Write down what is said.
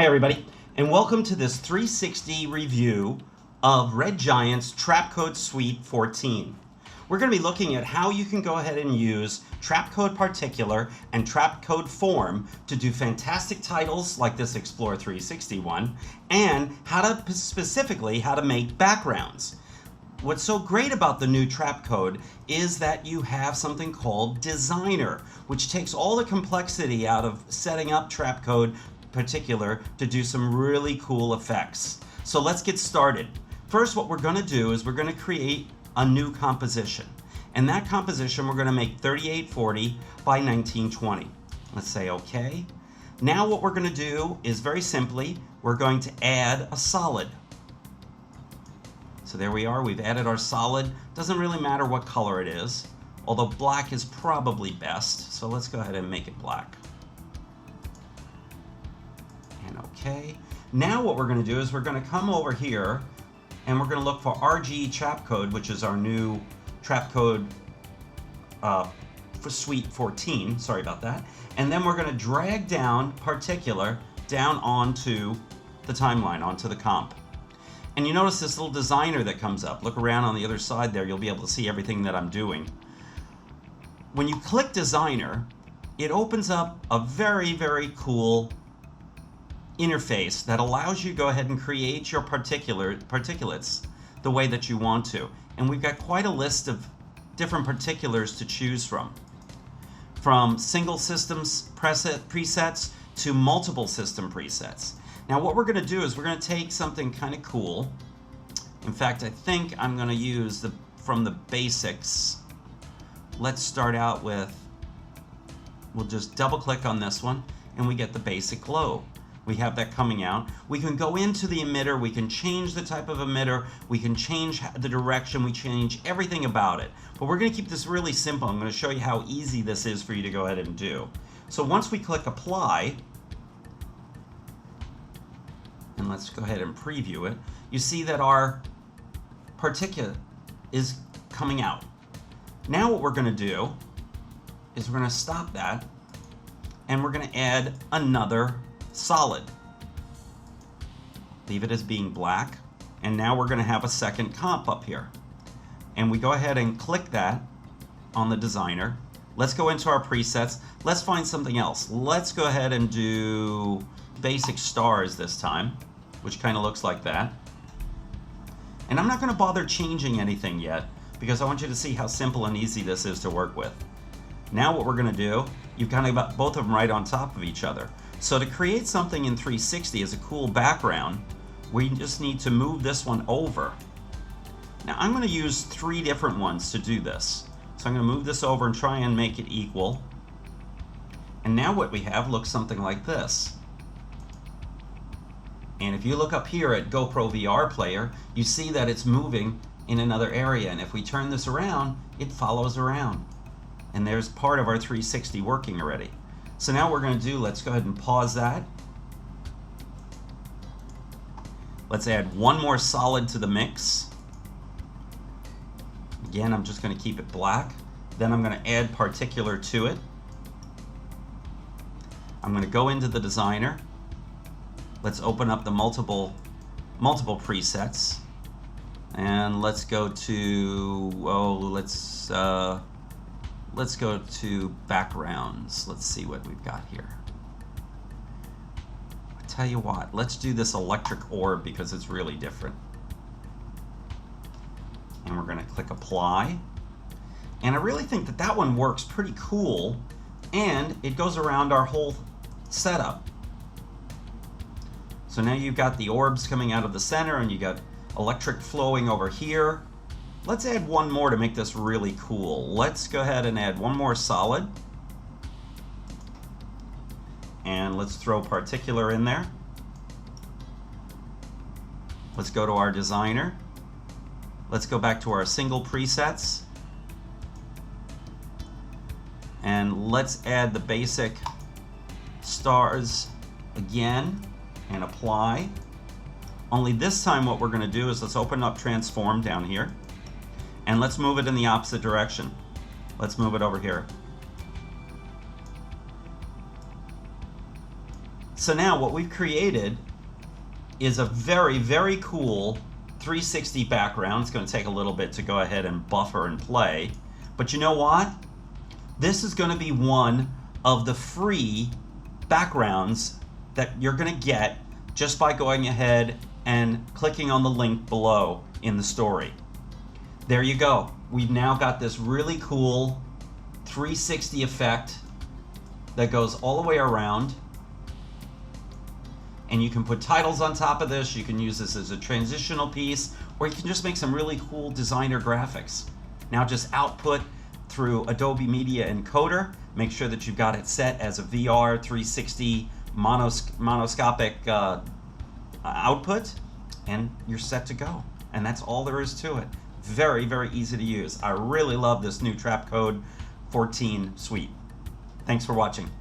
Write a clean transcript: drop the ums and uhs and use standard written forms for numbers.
Hi everybody, and welcome to this 360 review of Red Giant's Trapcode Suite 14. We're going to be looking at how you can go ahead and use Trapcode Particular and Trapcode Form to do fantastic titles like this Explore 360 one, and specifically how to make backgrounds. What's so great about the new Trapcode is that you have something called Designer, which takes all the complexity out of setting up Trapcode Particular to do some really cool effects. So let's get started. First, what we're going to do is we're going to create a new composition. And that composition we're going to make 3840 by 1920. Let's say OK. Now what we're going to do is very simply, we're going to add a solid. So there we are, we've added our solid. Doesn't really matter what color it is, although black is probably best. So let's go ahead and make it black. And OK. Now what we're going to do is we're going to come over here and we're going to look for RG Trapcode, which is our new Trapcode for Suite 14. Sorry about that. And then we're going to drag down Particular down onto the timeline, onto the comp. And you notice this little designer that comes up. Look around on the other side there, you'll be able to see everything that I'm doing. When you click Designer, it opens up a very, very cool interface that allows you to go ahead and create your particulates the way that you want to. And we've got quite a list of different particulars to choose from single systems presets to multiple system presets. Now what we're going to do is we're going to take something kind of cool. In fact, I think I'm going to use from the basics. Let's start out with, we'll just double click on this one and we get the basic glow. We have that coming out. We can go into the emitter, we can change the type of emitter, we can change the direction, we change everything about it. But we're going to keep this really simple. I'm going to show you how easy this is for you to go ahead and do. So once we click Apply, and let's go ahead and preview it, you see that our particulate is coming out. Now what we're going to do is we're going to stop that and we're going to add another solid. Leave it as being black, and now we're going to have a second comp up here. And we go ahead and click that on the designer. Let's go into our presets. Let's find something else. Let's go ahead and do basic stars this time, which kind of looks like that. And I'm not going to bother changing anything yet because I want you to see how simple and easy this is to work with. Now what we're going to do, you've kind of got both of them right on top of each other. So to create something in 360 as a cool background, we just need to move this one over. Now I'm going to use 3 different ones to do this. So I'm going to move this over and try and make it equal. And now what we have looks something like this. And if you look up here at GoPro VR Player, you see that it's moving in another area. And if we turn this around, it follows around. And there's part of our 360 working already. So now what we're going to do, let's go ahead and pause that. Let's add one more solid to the mix. Again, I'm just going to keep it black. Then I'm going to add particular to it. I'm going to go into the designer. Let's open up the multiple presets. And let's go to, let's go to backgrounds. Let's see what we've got here. I tell you what, let's do this electric orb because it's really different. And we're going to click Apply. And I really think that that one works pretty cool, and it goes around our whole setup. So now you've got the orbs coming out of the center and you got electric flowing over here. Let's add one more to make this really cool. Let's go ahead and add one more solid. And let's throw particular in there. Let's go to our designer. Let's go back to our single presets. And let's add the basic stars again and apply. Only this time what we're going to do is let's open up transform down here. And let's move it in the opposite direction. Let's move it over here. So now what we've created is a very, very cool 360 background. It's going to take a little bit to go ahead and buffer and play. But you know what? This is going to be one of the free backgrounds that you're going to get just by going ahead and clicking on the link below in the story. There you go. We've now got this really cool 360 effect that goes all the way around. And you can put titles on top of this. You can use this as a transitional piece, or you can just make some really cool designer graphics. Now just output through Adobe Media Encoder. Make sure that you've got it set as a VR 360 monoscopic output, and you're set to go. And that's all there is to it. Very, very easy to use. I really love this new Trapcode 14 suite. Thanks for watching.